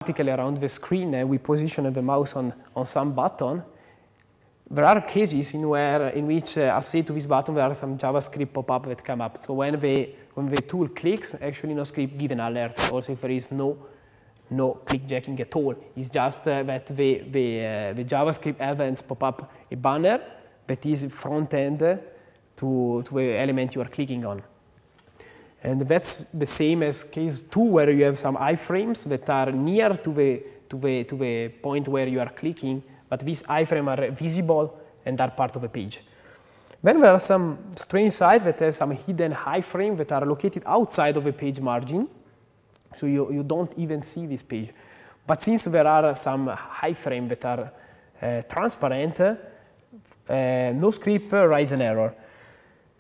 around the screen and we position the mouse on some button, there are cases in which associated to this button there are some JavaScript pop-up that come up. So when the tool clicks, actually no script give an alert. Also, if there is no clickjacking at all, it's just that the JavaScript events pop up a banner that is front end to the element you are clicking on. And that's the same as case 2, where you have some iframes that are near to the point where you are clicking, but these iframes are visible and are part of the page. Then there are some strange sites that have some hidden iframes that are located outside of the page margin, so you don't even see this page. But since there are some iframes that are transparent, no script writes an error.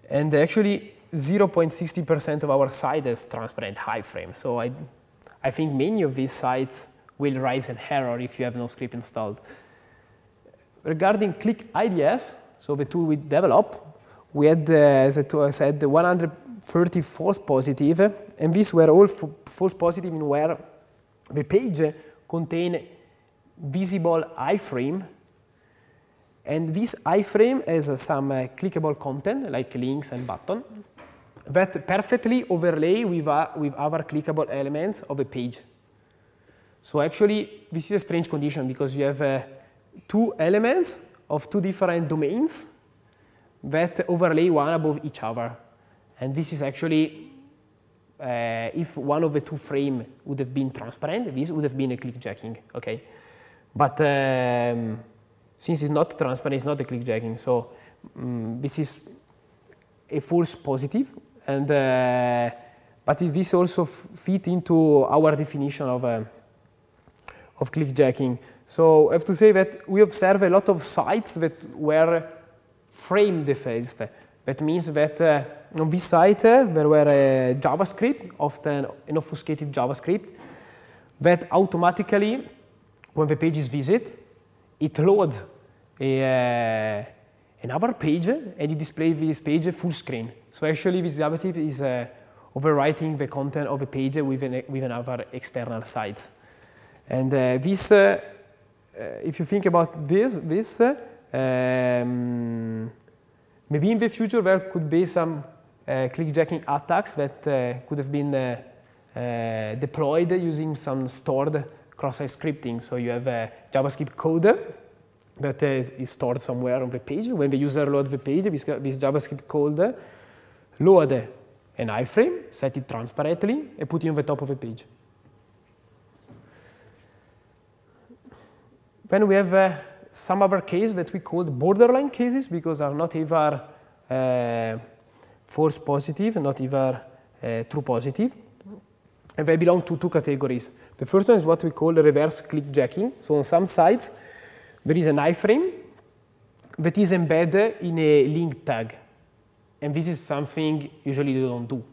And actually, 0.60% of our site is transparent iframe. So I think many of these sites will raise an error if you have no script installed. Regarding Clickjacking, so the tool we developed, we had, as I said, 130 false positive, and these were all false positive in where the page contained visible iframe, and this iframe has some clickable content, like links and buttons, that perfectly overlay with other clickable elements of a page. So actually, this is a strange condition because you have 2 elements of 2 different domains that overlay one above each other. And this is actually, if one of the 2 frames would have been transparent, this would have been a clickjacking, okay? But since it's not transparent, it's not a clickjacking. So this is a false positive, and but this also fit into our definition of clickjacking. So I have to say that we observe a lot of sites that were frame defaced. That means that on this site there were a JavaScript, often an obfuscated JavaScript, that automatically, when the page is visited, it loads another page and it displays this page full screen. So actually, this JavaScript is overwriting the content of a page with another external site. And this, if you think about this, maybe in the future there could be some clickjacking attacks that could have been deployed using some stored cross-site scripting. So you have a JavaScript code that is stored somewhere on the page. When the user loads the page, this JavaScript code loads an iframe, set it transparently, and put it on the top of the page. Then we have some other cases that we call borderline cases because are not either false positive, not either true positive. And they belong to 2 categories. The first one is what we call reverse clickjacking. So on some sites, there is an iframe that is embedded in a link tag. And this is something usually you don't do.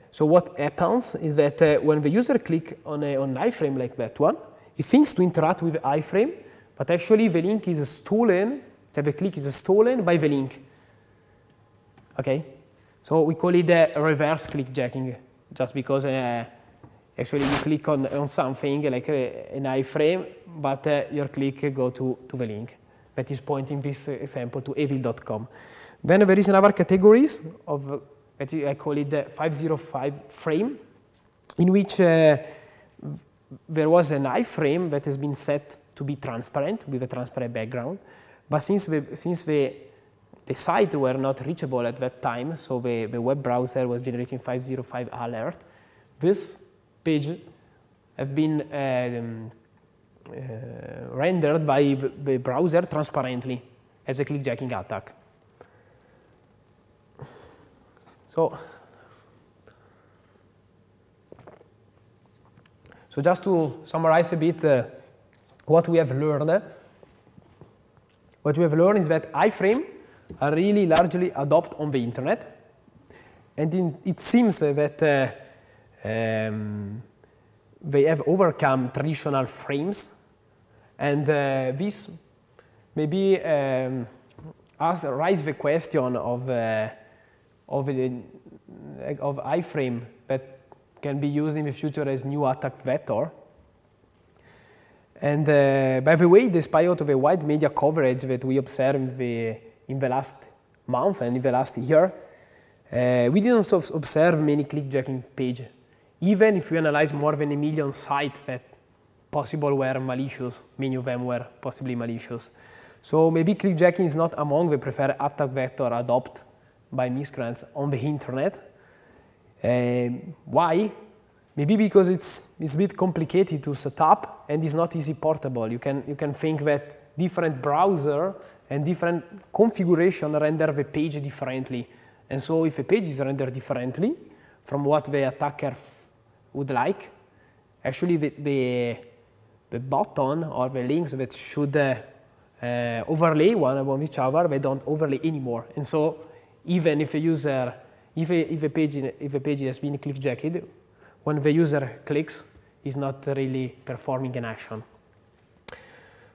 So what happens is that when the user clicks on an iframe like that one, it thinks to interact with the iframe, but actually the link is stolen, so the click is stolen by the link. Okay? So we call it reverse clickjacking, just because actually you click on something like an iframe, but your click goes to the link. That is pointing this example to evil.com. Then there is another categories of, I call it the 505 frame, in which there was an iframe that has been set to be transparent with a transparent background, but since the site were not reachable at that time, so the web browser was generating 505 alert, this page have been rendered by the browser transparently as a clickjacking attack. So just to summarize a bit what we have learned. What we have learned is that iframes are really largely adopted on the internet. And it seems that they have overcome traditional frames. And this maybe raise the question of iframe that can be used in the future as new attack vector. And by the way, despite of the wide media coverage that we observed in the last month and in the last year, we didn't observe many clickjacking pages, even if we analyze more than 1 million sites that possible were malicious, many of them were possibly malicious. So maybe clickjacking is not among the preferred attack vector adopted by miscreants on the internet. Why? Maybe because it's a bit complicated to set up and it's not easy portable. You can think that different browser and different configuration render the page differently. And so if a page is rendered differently from what the attacker would like, actually the button or the links that should overlay one above each other, they don't overlay anymore. And so even if a user, if a page has been clickjacked, when the user clicks, it's not really performing an action.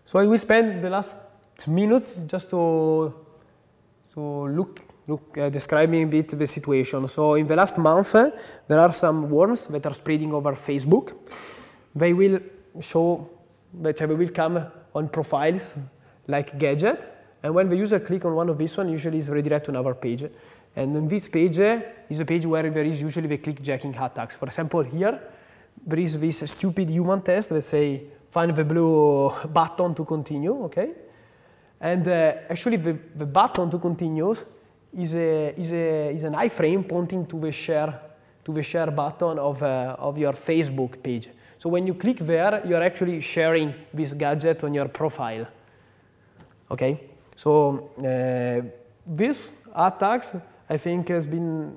So I will spend the last minutes just to describing a bit the situation. So in the last month, there are some worms that are spreading over Facebook. They will show that they will come on profiles like gadget, and when the user click on one of these ones, usually is redirected to another page. And in this page is a page where there is usually the clickjacking attacks. For example, here there is this stupid human test that say find the blue button to continue, okay? And actually the button to continue is an iframe pointing to the share button of your Facebook page. So when you click there, you're actually sharing this gadget on your profile. Okay, so this attacks I think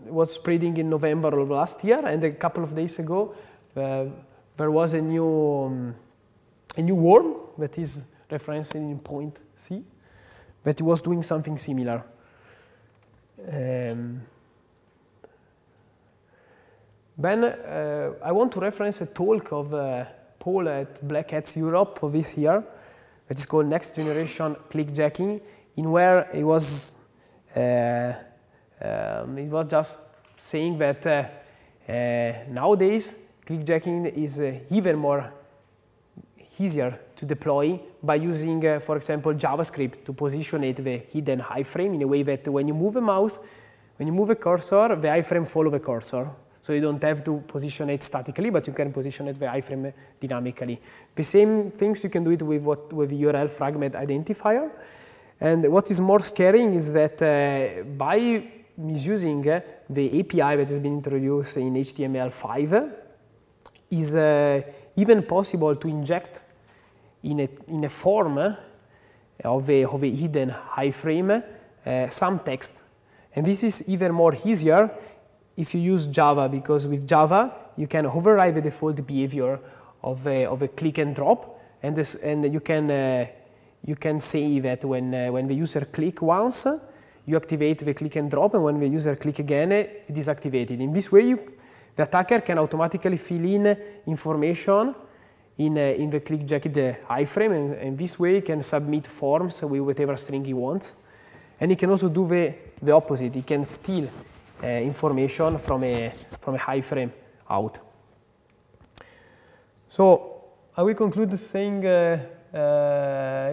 was spreading in November of last year, and a couple of days ago there was a new worm that is referencing in point C that was doing something similar. Then I want to reference a talk of Paul at Black Hats Europe of this year that is called Next Generation Clickjacking, in where it was just saying that nowadays clickjacking is even more easier to deploy by using, for example, JavaScript to positionate the hidden iframe in a way that when you move a mouse, when you move a cursor, the iframe follows the cursor. So you don't have to position it statically, but you can position it the iframe dynamically. The same things you can do it with URL fragment identifier. And what is more scaring is that by misusing the API that has been introduced in HTML5, is even possible to inject in a form of a hidden iframe some text. And this is even more easier if you use Java, because with Java you can override the default behavior of a click and drop, and you can say that when the user click once, you activate the click and drop, and when the user click again, it is activated. In this way, the attacker can automatically fill in information in the clickjacked iframe, and this way he can submit forms with whatever string he wants. And he can also do the opposite. He can steal information from a iframe out. So I will conclude saying,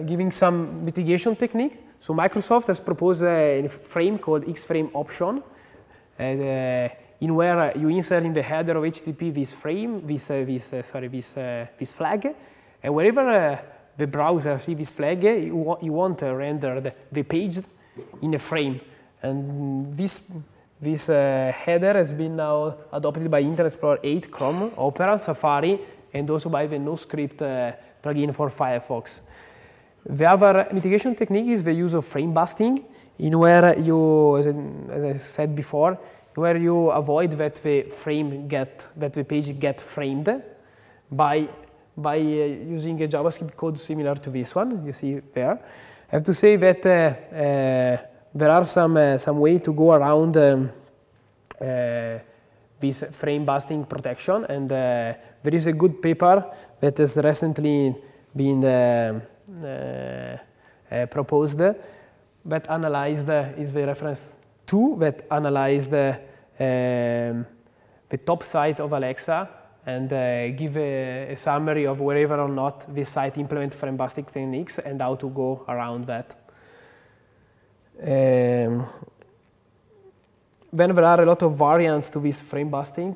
giving some mitigation technique. So Microsoft has proposed a frame called X-frame option, in where you insert in the header of HTTP this frame, this flag, and wherever the browser sees this flag, you want to render the page in a frame. And this header has been now adopted by Internet Explorer 8, Chrome, Opera, Safari, and also by the NoScript plugin for Firefox. The other mitigation technique is the use of frame busting, in where you, as I said before, where you avoid that the page get framed by using a JavaScript code similar to this one you see there. I have to say that there are some way to go around this frame busting protection, and there is a good paper that has recently been proposed that analyzed is the reference 2 that analyzed the the top site of Alexa and give a summary of whether or not this site implements frame busting techniques and how to go around that. Then there are a lot of variants to this frame busting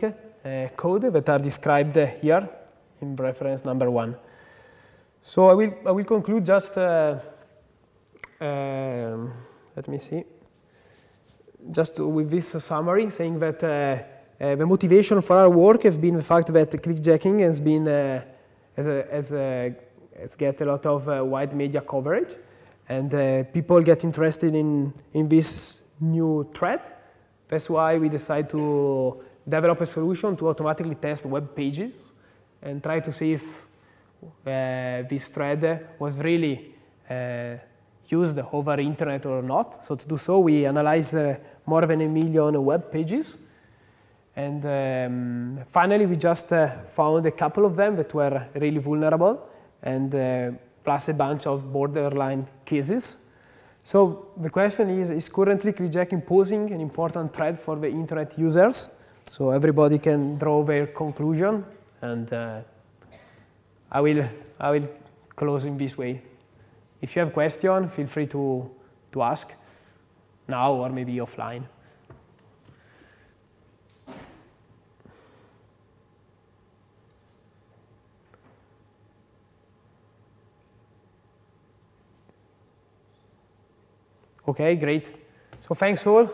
code that are described here in reference number 1. So I will conclude just, let me see, just with this summary, saying that the motivation for our work has been the fact that clickjacking has been has get a lot of wide media coverage, and people get interested in this new threat. That's why we decided to develop a solution to automatically test web pages and try to see if this thread was really used over internet or not. So to do so, we analyzed more than 1 million web pages. And finally, we just found a couple of them that were really vulnerable, and plus a bunch of borderline cases. So the question is currently clickjacking posing an important threat for the internet users? So everybody can draw their conclusion, and I will close in this way. If you have questions, feel free to ask now or maybe offline. Okay, great. So thanks all.